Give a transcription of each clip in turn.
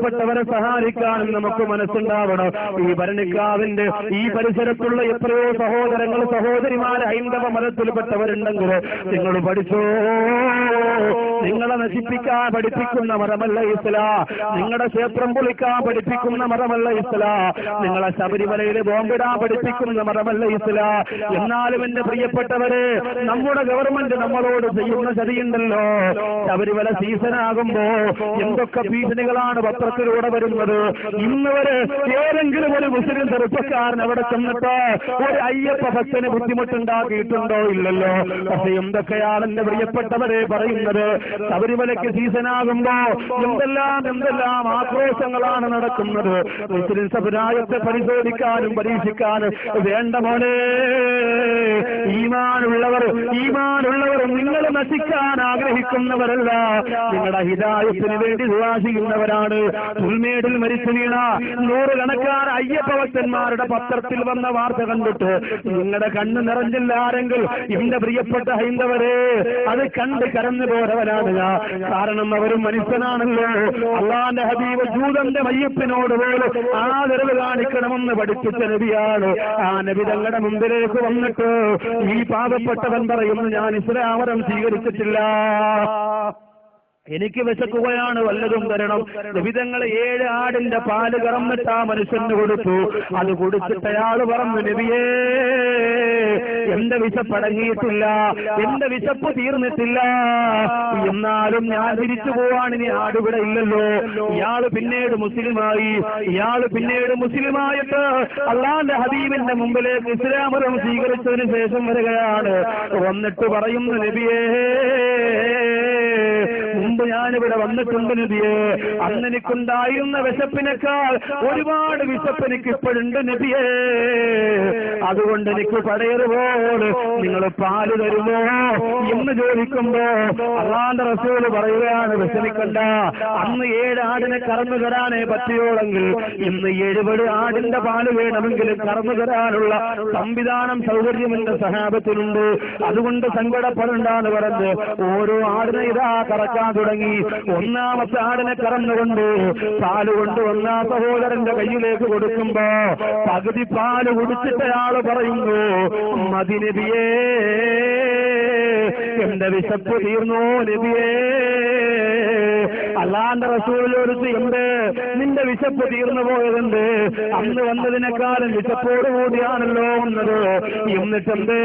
പ്പെട്ടവരെ സഹായിക്കാനും നമുക്ക് മനസ്സുണ്ടാവണം. ഈ ഭരണിക്കാവിന്റെ ഈ പരിസരത്തുള്ള എത്രയോ സഹോദരങ്ങൾ സഹോദരിമാരെ ഹൈന്ദവ മതത്തിൽപ്പെട്ടവരുണ്ടെങ്കിൽ നിങ്ങൾ പഠിച്ചോ, നിങ്ങളെ നശിപ്പിക്കാൻ പഠിപ്പിക്കുന്ന മതമല്ല ഇസ്ലാം. നിങ്ങളുടെ ക്ഷേത്രം പൊളിക്കാൻ പഠിപ്പിക്കുന്ന മതമല്ല ഇസ്ലാം. നിങ്ങളെ ശബരിമലയിൽ ബോംബിടാൻ പഠിപ്പിക്കുന്ന മതമല്ല ഇസ്ലാം. എന്നാലും എന്റെ പ്രിയപ്പെട്ടവരെ, നമ്മുടെ ഗവൺമെന്റ് നമ്മളോട് ചെയ്യുന്ന ചതിയുണ്ടല്ലോ. ശബരിമല സീസണാകുമ്പോ എന്തൊക്കെ ഭീഷണികളാണ് പത്രത്തിലൂടെ വരുന്നത്. ഇന്ന് വരെ ഏതെങ്കിലും ഒരു മുസ്ലിം ചെറുപ്പക്കാരൻ അവിടെ ചെന്നിട്ട് ഒരു അയ്യപ്പ ഭക്തന് ബുദ്ധിമുട്ടുണ്ടാക്കിയിട്ടുണ്ടോ? ഇല്ലല്ലോ. പക്ഷെ എന്തൊക്കെയാണ് എന്റെ പ്രിയപ്പെട്ടവരെ പറയുന്നത്. ശബരിമലയ്ക്ക് സീസണാകുമ്പോ എന്തെല്ലാം ആക്രോശങ്ങളാണ് നടക്കുന്നത്. മുസ്ലിം സമുദായത്തെ പരിശോധിക്കാനും പരീക്ഷിക്കാനും വേണ്ട മോനെ. ഈമാനുള്ളവർ നിങ്ങൾ നശിക്കാൻ ആഗ്രഹിക്കുന്നവരല്ല, നിങ്ങളുടെ ഹിദായത്തിന് വേണ്ടി ദുആ ചെയ്യുന്നവരാണ്. ഉൾമേടിൽ മരിച്ചു വീണ നൂറുകണക്കാർ അയ്യപ്പ ഭക്തന്മാരുടെ പത്രത്തിൽ വന്ന വാർത്ത കണ്ടിട്ട് നിങ്ങളുടെ കണ്ണ് നിറഞ്ഞില്ല ആരെങ്കിൽ എന്റെ പ്രിയപ്പെട്ട ഹൈന്ദവരെ, അത് കണ്ട് കരഞ്ഞു പോരവനാണ് ഞാൻ. കാരണം അവരും മനുഷ്യനാണല്ലോ. അള്ളാന്റെ ഹബീബ് ജൂതന്റെ മയ്യപ്പിനോട് പോലും ആദരവ് കാണിക്കണമെന്ന് പഠിപ്പിച്ച നബിയാണ്. ആ നബി തങ്ങളുടെ മുമ്പിലേക്ക് വന്നിട്ട് ഈ പാവപ്പെട്ടവൻ പറയുന്നു, ഞാൻ ഇസ്ലാം മതം സ്വീകരിച്ചിട്ടില്ല, എനിക്ക് വിശക്കുകയാണ്, വല്ലതും തരണം. നബിതങ്ങളെ 7 ആടിന്റെ പാല് കറന്നിട്ട് ആ മനുഷ്യന് കൊടുത്തു. അത് കുടിച്ചിട്ട് അയാൾ പറഞ്ഞു, നബിയേ, എന്റെ വിശപ്പടങ്ങിയിട്ടില്ല, എന്റെ വിശപ്പ് തീർന്നിട്ടില്ല, എന്നാലും ഞാൻ തിരിച്ചു പോവാൻ ഇനി ആടിവിടെ ഇല്ലല്ലോ. ഇയാള് പിന്നീട് മുസ്ലിമായിട്ട് അള്ളാന്റെ ഹബീബിന്റെ മുമ്പിലേക്ക് ഇസ്ലാം മതം സ്വീകരിച്ചതിന് ശേഷം വരികയാണ്. വന്നിട്ട് പറയുന്നു, നബിയേ, മുമ്പ് ഞാനിവിടെ വന്നിട്ടുണ്ട് നബിയേ, അന്ന് എനിക്കുണ്ടായിരുന്ന വിശപ്പിനേക്കാൾ ഒരുപാട് വിശപ്പ് എനിക്ക് ഇപ്പോഴുണ്ട് നബിയേ. അതുകൊണ്ട് എനിക്ക് പടയറുപോലെ നിങ്ങൾ പാല് തരുമോ എന്ന് ചോദിക്കുമ്പോ അള്ളാന്റെ റസൂല് പറയുകയാണ്, വിഷമിക്കണ്ട, അന്ന് 7 ആടിനെ കറന്നു തരാനേ പറ്റിയോളെങ്കിൽ ഇന്ന് 70 ആടിന്റെ പാല് വേണമെങ്കിലും കറന്നു തരാനുള്ള സംവിധാനം സൗകര്യം എന്റെ സഹാബത്തിനുണ്ട്. അതുകൊണ്ട് സങ്കടപ്പെടണ്ടെന്ന് പറഞ്ഞ് ഓരോ ആടിനെ ഇതാ കറക്കാൻ തുടങ്ങി. 1ാമത്തെ ആടിനെ കറന്നുകൊണ്ട് പാല് കൊണ്ടുവന്ന സഹോദരന്റെ കയ്യിലേക്ക് കൊടുക്കുമ്പോ പകുതി പാല് കുടിച്ചിട്ട് അയാള് പറയുന്നു, മതി നബിയേ, എന്റെ വിശപ്പ് തീർന്നോ നബിയേ. അള്ളാന്റെ റസൂലിനോട് എന്ത്, നിന്റെ വിശപ്പ് തീർന്നു പോയതെന്ത്? അന്ന് വന്നതിനേക്കാളും വിശപ്പോടുകൂടിയാണല്ലോ വന്നത്, എന്നിട്ടെന്ത്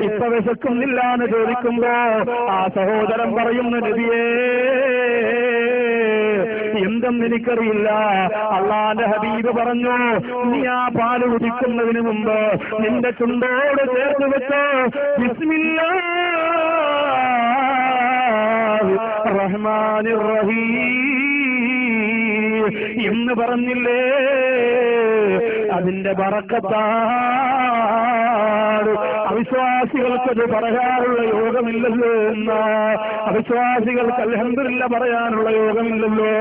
ഇപ്പൊ വിശക്കുന്നില്ല എന്ന് ചോദിക്കുമ്പോ ആ സഹോദരൻ പറയുന്നു, നബിയേ, എന്തെന്ന് എനിക്കറിയില്ല. അള്ളാന്റെ ഹബീബ് പറഞ്ഞു, നീ ആ പാല് കുടിക്കുന്നതിന് മുമ്പ് നിന്റെ ചുണ്ടോട് ചേർത്ത് വെച്ചോ ബിസ്മില്ലാഹിർ റഹ്മാനിർ റഹീം എന്ന് പറഞ്ഞില്ലേ, അതിന്റെ ബറക്കത്താണ്. അവിശ്വാസികൾക്കത് പറയാനുള്ള യോഗമില്ലല്ലോ എന്ന, അവിശ്വാസികൾക്ക് അൽഹംദുലില്ലാഹ് പറയാനുള്ള യോഗമില്ലല്ലോ.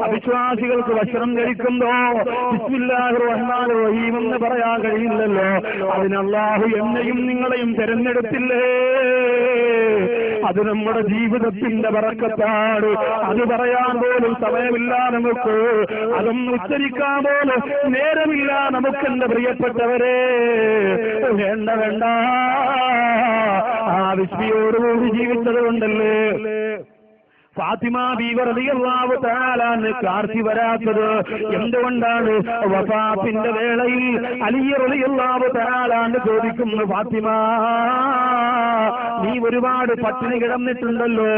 അവിശ്വാസികൾക്ക് ഭക്ഷണം കഴിക്കുമ്പോ ബിസ്മില്ലാഹിർ റഹ്മാനിർ റഹീം എന്ന് പറയാൻ കഴിയില്ലല്ലോ. അതിന് അല്ലാഹു എന്നെയും നിങ്ങളെയും തെരഞ്ഞെടുത്തില്ലേ. അത് നമ്മുടെ ജീവിതത്തിന്റെ ബറക്കത്താണ്. അത് പറയാൻ പോലും സമയമില്ല നമുക്ക്, അതൊന്നും ഉച്ചരിക്കാൻ പോലും നേരമില്ല നമുക്ക്. എന്റെ പ്രിയപ്പെട്ടവരെ, വേണ്ട ആ വിസ്മയോടുകൂടി ജീവിച്ചത് കൊണ്ടല്ലേ ഫാത്തിമ ബീവി റളിയല്ലാഹു തആല കാർത്തി വരാത്തത്? എന്തുകൊണ്ടാണ്? വഫാത്തിന്റെ വേളയിൽ അലി റളിയല്ലാഹു തആല ചോദിക്കുന്നു, ഫാത്തിമ, നീ ഒരുപാട് പട്ടിണി കിടന്നിട്ടുണ്ടല്ലോ,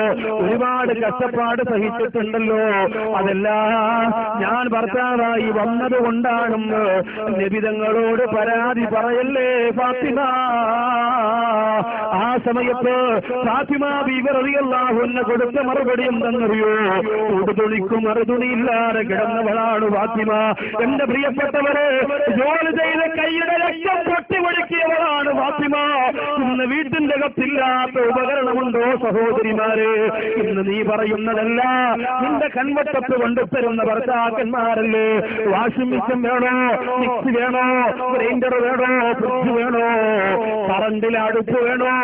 ഒരുപാട് കഷ്ടപ്പാട് സഹിച്ചിട്ടുണ്ടല്ലോ, അതെല്ലാം ഞാൻ ഭർത്താവായി വന്നതുകൊണ്ടാണെന്ന് നബിതങ്ങളോട് പരാതി പറയല്ലേ ഫാത്തിമ. ആ സമയത്ത് ഫാത്തിമ ബീവി റളിയല്ലാഹു അൻഹ കൊടുത്ത മറുപടി എന്തെന്നറിയോ? ഉടുതുണിക്കും മറുതുണിയില്ലാതെ കിടന്നവളാണ് ഫാത്തിമ. എന്റെ പ്രിയപ്പെട്ടവരെ, ജോലി ചെയ്ത് കൈയുടെ രക്തം പൊട്ടിപ്പൊടിക്കിയവളാണ് ഫാത്തിമ. ഇന്ന് വീട്ടിന്റെ അകത്തില്ലാത്ത ഉപകരണമുണ്ടോ സഹോദരിമാരെ? ഇന്ന് നീ പറയുന്നതല്ല, നിന്റെ കൺവട്ടത്ത് കൊണ്ടുതരുന്ന ഭർത്താക്കന്മാരല്ലേ. വാഷിംഗ് മെഷീൻ വേണോ, മിക്സി വേണോ, ഗ്രൈൻഡർ വേണോ, ഫ്രിഡ്ജ് വേണോ, കറണ്ടിൽ അടുപ്പ് വേണോ,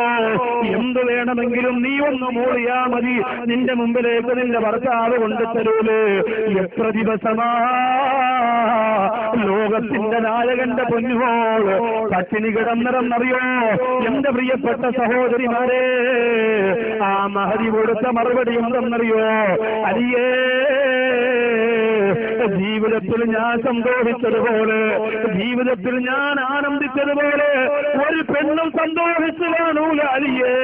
എന്ത് വേണമെങ്കിലും നീ ഒന്ന് മൂളിയാ മതി, നിന്റെ മുമ്പിലേക്ക് നിന്റെ ഭർത്താവ് കൊണ്ടുതരൂലേ. എത്ര ദിവസമാ ലോകത്തിന്റെ നായകന്റെ പൊന്നുമോൾ പട്ടിണി കിടന്നതെന്നറിയോ എന്റെ പ്രിയപ്പെട്ട സഹോദരിമാരെ? ആ മഹദി കൊടുത്ത മറുപടി എന്തെന്നറിയോ? അലിയേ, ജീവിതത്തിൽ ഞാൻ സന്തോഷിച്ചതുപോലെ, ജീവിതത്തിൽ ഞാൻ ആനന്ദിച്ചതുപോലെ ഒരു പെണ്ണും സന്തോഷിച്ചു കാണൂല അലിയേ.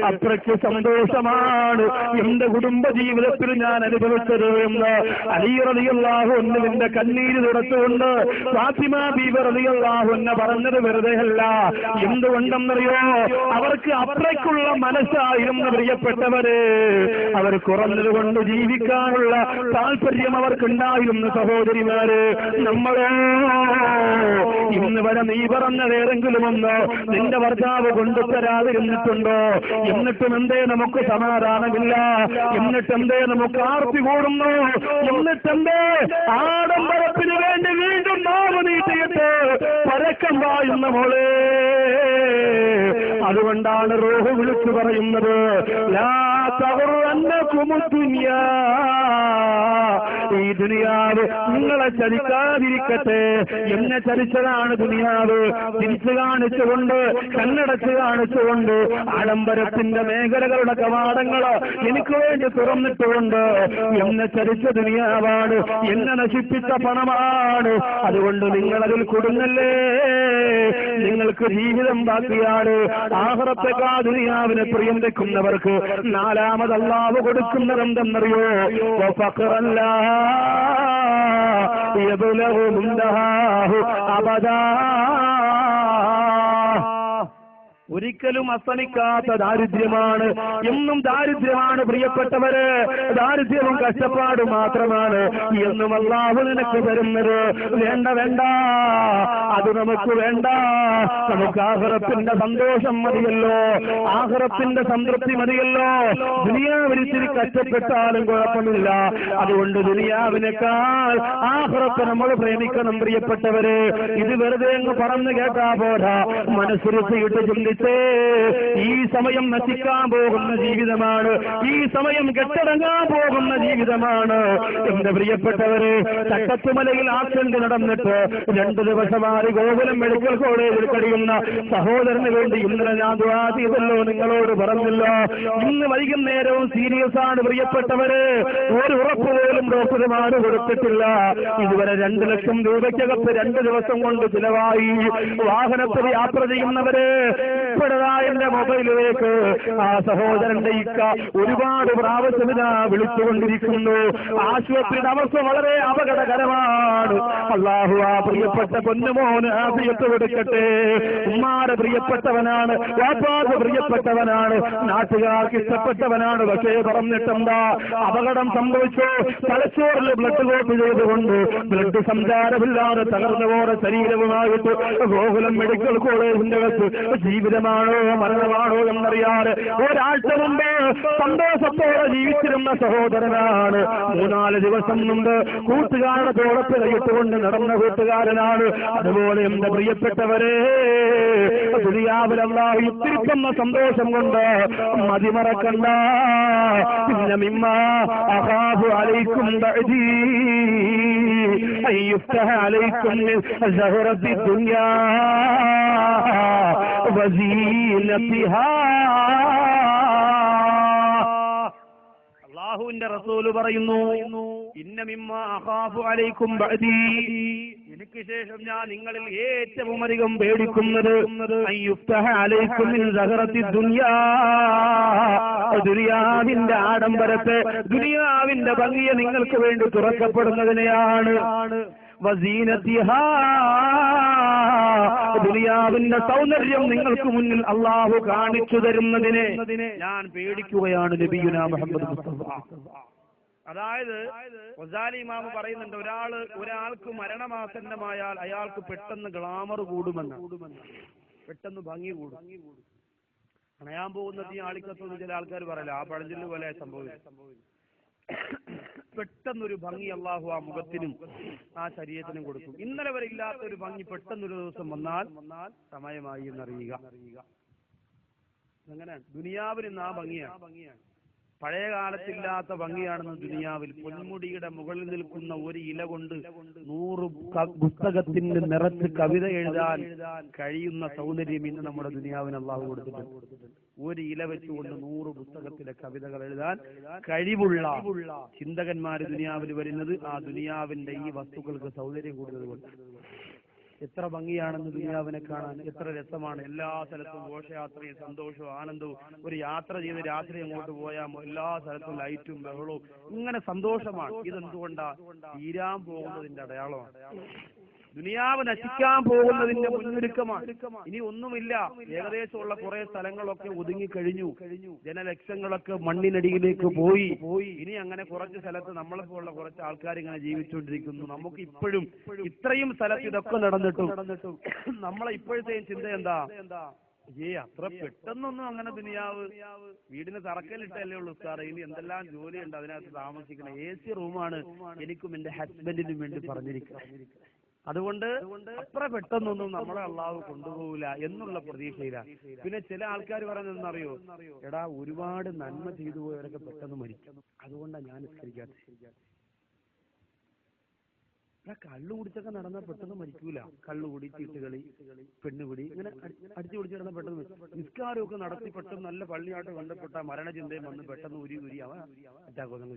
അത്രയ്ക്ക് സന്തോഷമാണ് എന്റെ കുടുംബ ജീവിതത്തിൽ ഞാൻ അനുഭവിച്ചത് എന്ന് അലി റളിയല്ലാഹു അൻഹുവിന്റെ കണ്ണീര് തുടച്ചുകൊണ്ട് ഫാത്തിമ ബീവി റളിയല്ലാഹു അൻഹ പറഞ്ഞത് വെറുതെയല്ല. എന്തുകൊണ്ടെന്നറിയോ? അവർക്ക് അത്രയ്ക്കുള്ള മനസ്സായിരുന്നു പ്രിയപ്പെട്ടവര്. അവർ കുറഞ്ഞതുകൊണ്ട് ജീവിക്കാനുള്ള താല്പര്യം അവർക്കുണ്ടായിരുന്നു. സഹോദരിമാര്, നമ്മളോ ഇന്ന് വരെ നീ പറഞ്ഞത് ഏതെങ്കിലും ഒന്ന് നിന്റെ ഭർത്താവ് കൊണ്ടുതരാതിരുന്നിട്ടുണ്ടോ? എന്നിട്ടും എന്തേ നമുക്ക് സമാധാനമില്ല? എന്നിട്ടെന്തേ നമുക്ക് ആർത്തി കൂടുന്നു? എന്നിട്ടെന്തേ ആഡംബരത്തിന് വേണ്ടി വീണ്ടും നാവ് നീട്ടിയിട്ട് പരക്കം പായുന്ന മോളെ? അതുകൊണ്ടാണ് റൂഹ് വിളിച്ചു പറയുന്നത്, ലാ തഗുറന്നകുമു ദുനിയാ, ഈ ദുനിയാവ് നിങ്ങളെ ചതിക്കാതിരിക്കട്ടെ. എന്നെ ചതിച്ചതാണ് ദുനിയാവ്. തിരിച്ചു കാണിച്ചുകൊണ്ട്, കണ്ണടച്ച് കാണിച്ചുകൊണ്ട്, ആഡംബരത്തിന്റെ മേഖലകളുടെ കവാടങ്ങൾ എനിക്ക് വേണ്ടി തുറന്നിട്ടുകൊണ്ട് എന്നെ ചതിച്ച ദുനിയാവാണ്, എന്നെ നശിപ്പിച്ച പണമാണ്. അതുകൊണ്ട് നിങ്ങളതിൽ കുടുങ്ങല്ലേ. നിങ്ങൾക്ക് ജീവിതം ബാക്കിയാണ്. ആഖിറത്തേക്കാ ദുനിയാവിനെ പ്രിയം വെക്കുന്നവർക്ക് നാലാമത് അല്ലാഹു കൊടുക്കുന്നത് എന്തെന്നറിയോ? വഫഖറല്ലാ യബ്ലഗു മുൻതഹാഹു അബദാ. ഒരിക്കലും അസനിക്കാത്ത ദാരിദ്ര്യമാണ്, എന്നും ദാരിദ്ര്യമാണ് പ്രിയപ്പെട്ടവര്. ദാരിദ്ര്യവും കഷ്ടപ്പാടും മാത്രമാണ് എന്നും അല്ലാഹു നിനക്ക് തരുന്നത്. വേണ്ട വേണ്ട, അത് നമുക്ക് വേണ്ട. നമുക്ക് ആഖിറത്തിന്റെ സന്തോഷം മതിയല്ലോ, ആഖിറത്തിന്റെ സംതൃപ്തി മതിയല്ലോ. ദുനിയാവിനിത്തിരി കഷ്ടപ്പെട്ടാലും കുഴപ്പമില്ല. അതുകൊണ്ട് ദുനിയാവിനേക്കാൾ ആഖിറത്തെ നമ്മൾ പ്രേമിക്കണം പ്രിയപ്പെട്ടവര്. ഇത് വെറുതെ അങ്ങ് പറഞ്ഞു കേട്ടാ പോരാ, മനസ്സിരുത്തിയിട്ട് ചിന്തിച്ച് ഈ സമയം നശിക്കാൻ പോകുന്ന ജീവിതമാണ്, ഈ സമയം കെട്ടടങ്ങാൻ പോകുന്ന ജീവിതമാണ്. എന്റെ പ്രിയപ്പെട്ടവര്, തട്ടത്തുമലയിൽ ആക്സിഡന്റ് നടന്നിട്ട് 2 ദിവസമായി ഗോകുലം മെഡിക്കൽ കോളേജിൽ കഴിയുന്ന സഹോദരന് വേണ്ടി ഇന്നലെ ഞാൻ ദുആ ചെയ്തല്ലോ, നിങ്ങളോട് പറഞ്ഞല്ലോ. ഇന്ന് വൈകുന്നേരവും സീരിയസ് ആണ് പ്രിയപ്പെട്ടവര്. ഒരു ഉറപ്പ് പോലും ഡോക്ടർമാർ കൊടുത്തിട്ടില്ല. ഇതുവരെ 2 ലക്ഷം രൂപയ്ക്കകത്ത് 2 ദിവസം കൊണ്ട് ചിലവായി. വാഹനത്തിൽ യാത്ര ചെയ്യുന്നവര് ഇപ്പോഴാ എന്റെ മൊബൈലിലേക്ക് ആ സഹോദരന്റെ ഇക്ക ഒരുപാട് പ്രാവശ്യം ഇതാ വിളിച്ചുകൊണ്ടിരിക്കുന്നു. ആശുപത്രിയുടെ അവസ്ഥ വളരെ അപകടകരമാണ്. അല്ലാഹു ആ പ്രിയപ്പെട്ട പൊന്നുമോന് ആഫിയത്ത് കൊടുക്കട്ടെ. ഉമ്മാരെ പ്രിയപ്പെട്ടവനാണ്, വാപ്പാക്ക് പ്രിയപ്പെട്ടവനാണ്, നാട്ടുകാർക്ക് ഇഷ്ടപ്പെട്ടവനാണ്. പക്ഷേ പറഞ്ഞിട്ടെന്താ, അപകടം സംഭവിച്ചു. തലച്ചോറിൽ ബ്ലഡ് കോട്ട് ചെയ്തുകൊണ്ട് ബ്ലഡ് സഞ്ചാരമില്ലാതെ തകർന്നുപോയ ശരീരവുമായിട്ട് ഗോകുലം മെഡിക്കൽ കോളേജിന്റെ അകത്ത് ജീവിതമാണോ മരണമാണോ എന്നറിയാതെ ഒരാഴ്ച മുമ്പ് സന്തോഷത്തോടെ ജീവിച്ചിരുന്ന സഹോദരനാണ്. 3-4 ദിവസം മുമ്പ് കൂട്ടുകാരുടെ തോളത്ത് കൈയിട്ടുകൊണ്ട് നടന്ന കൂട്ടുകാരനാണ്. അതുപോലെ എന്റെ പ്രിയപ്പെട്ടവരെ, ദുനിയാവിൽ അല്ലാഹു ഇത്തിരിക്കുന്ന സന്തോഷം കൊണ്ട് മതിമറക്കണ്ട. പിന്നെ മിമ്മ അഖാഫു അലൈക്കും ബഅദി അയ്യുഫ്തഹ അലൈക്കും മിൻ സഹറത്തി ദുനിയാ വസീനതിഹാ. അല്ലാഹുവിന്റെ റസൂല് പറയുന്നു, ഇന്ന മിമ്മ അഖാഫു അലൈക്കും ബഅദി, എനിക്ക് ശേഷം ഞാൻ നിങ്ങളിൽ ഏറ്റവും അധികം പേടിക്കുന്നത് അയ്യുഫ്തഹ അലൈക്കും മിൻ സഹറത്തി ദുനിയാ, ദുനിയാവിന്റെ ആഡംബരത്തെ, ദുനിയാവിന്റെ ഭംഗിയെ നിങ്ങൾക്ക് വേണ്ടി തുറക്കപ്പെടുന്നതിനെയാണ്. വസീനതിഹാ, ദുനിയാവിന്റെ സൗന്ദര്യം നിങ്ങൾക്ക് മുന്നിൽ അല്ലാഹു കാണിച്ചു തരുന്നതിനെ ഞാൻ പേടിക്കുകയാണ്. നബിയുനാ മുഹമ്മദ് മുസ്തഫ. അതായത് ഗസാലി ഇമാം പറയുന്നുണ്ട്, ഒരാൾക്ക് മരണമാസന്നമായാൽ അയാൾക്ക് പെട്ടെന്ന് ഗ്ലാമർ കൂടുമെന്ന്, പെട്ടെന്ന് ഭംഗി കൂടും. അണയാൻ പോകുന്ന തീ ആളിക്കത്തുന്ന ചില ആൾക്കാർ പറയല, ആ പഴഞ്ചൊല്ല് പോലെ സംഭവിക്കും. പെട്ടെന്നൊരു ഭംഗി അള്ളാഹു ആ മുഖത്തിനും ആ ശരീരത്തിനും കൊടുക്കും. ഇന്നലെ വരെ ഇല്ലാത്ത ഒരു ഭംഗി പെട്ടെന്നൊരു ദിവസം വന്നാൽ സമയമായി എന്നറിയുക. അങ്ങനെയാണ് ദുനിയാവിന് ഇന്ന് ആ ഭംഗിയാണ്. പഴയ കാലത്തില്ലാത്ത ഭംഗിയാണെന്ന് ദുനിയാവിൽ. പൊന്മുടിയുടെ മുകളിൽ നിൽക്കുന്ന ഒരു ഇല കൊണ്ട് 100 പുസ്തകത്തിന് നിറച്ച് കവിത എഴുതാൻ കഴിയുന്ന സൗന്ദര്യം ഇന്ന് നമ്മുടെ ദുനിയാവിന് അള്ളാഹു കൊടുത്തിട്ടുണ്ട്. ഒരു ഇല വെച്ചുകൊണ്ട് 100 പുസ്തകത്തിലെ കവിതകൾ എഴുതാൻ കഴിവുള്ള ചിന്തകന്മാര് ദുനിയാവിൽ വരുന്നത് ആ ദുനിയാവിന്റെ ഈ വസ്തുക്കൾക്ക് സൗന്ദര്യം കൂടുന്നത് കൊണ്ട്. എത്ര ഭംഗിയാണെന്ന് ദുനിയാവിനെ കാണാൻ, എത്ര രസമാണ്. എല്ലാ സ്ഥലത്തും ഘോഷയാത്രയും സന്തോഷവും ആനന്ദവും. ഒരു യാത്ര ചെയ്ത് രാത്രി അങ്ങോട്ട് പോയാൽ എല്ലാ സ്ഥലത്തും ലൈറ്റും ബഹളവും, ഇങ്ങനെ സന്തോഷമാണ്. ഇതെന്തുകൊണ്ടാ? തീരാൻ പോകുന്നതിന്റെ അടയാളമാണ്. ദുനിയാവ് നശിക്കാൻ പോകുന്നതിന്റെ മുന്നൊരുക്കമാണ്. ഇനി ഒന്നുമില്ല. ഏകദേശമുള്ള കുറെ സ്ഥലങ്ങളൊക്കെ ഒതുങ്ങിക്കഴിഞ്ഞു. ജനലക്ഷങ്ങളൊക്കെ മണ്ണിനടിയിലേക്ക് പോയി. ഇനി അങ്ങനെ കുറച്ച് സ്ഥലത്ത് നമ്മളെപ്പോലുള്ള കുറച്ച് ആൾക്കാർ ഇങ്ങനെ ജീവിച്ചുകൊണ്ടിരിക്കുന്നു. നമുക്ക് ഇപ്പോഴും ഇത്രയും സ്ഥലത്ത് ഇതൊക്കെ നടന്നിട്ടും നമ്മളെ ഇപ്പോഴത്തെയും ചിന്ത എന്താ? അത്ര പെട്ടെന്നൊന്നും അങ്ങനെ ദുനിയാവ് വീടിന് തറക്കല്ലിട്ടല്ലേ ഉള്ളൂ സാറേ, ഇനി എന്തെല്ലാം ജോലിയുണ്ട് അതിനകത്ത് താമസിക്കണം. AC റൂമാണ് എനിക്കും എന്റെ ഹസ്ബൻഡിനും വേണ്ടി പറഞ്ഞിരിക്കുന്നത്. അതുകൊണ്ട് അത്ര പെട്ടെന്നൊന്നും നമ്മളെ അള്ളാഹു കൊണ്ടുപോകില്ല എന്നുള്ള പ്രതീക്ഷയിലാണ്. പിന്നെ ചില ആൾക്കാർ പറയുന്നതെന്നറിയോ? എടാ, ഒരുപാട് നന്മ ചെയ്തു പോയവരൊക്കെ പെട്ടെന്ന് മരിക്കും, അതുകൊണ്ടാണ് ഞാൻ നിസ്കരിക്കാത്തത്. കള്ളു കുടിച്ചൊക്കെ നടന്നാൽ പെട്ടെന്ന് മരിക്കൂല. കള്ളുകുടി, ചീട്ടുകളി, പെണ്ണുപിടി, ഇങ്ങനെ അടിച്ചു പിടിച്ച് കിടന്നാൽ പെട്ടെന്ന് നിസ്കാരമൊക്കെ നടത്തി പെട്ടെന്ന് നല്ല പള്ളിയായിട്ട് ബന്ധപ്പെട്ട മരണചിന്തയും വന്ന് പെട്ടെന്ന് ഉരി അവൻ അറ്റാക്കൊന്നും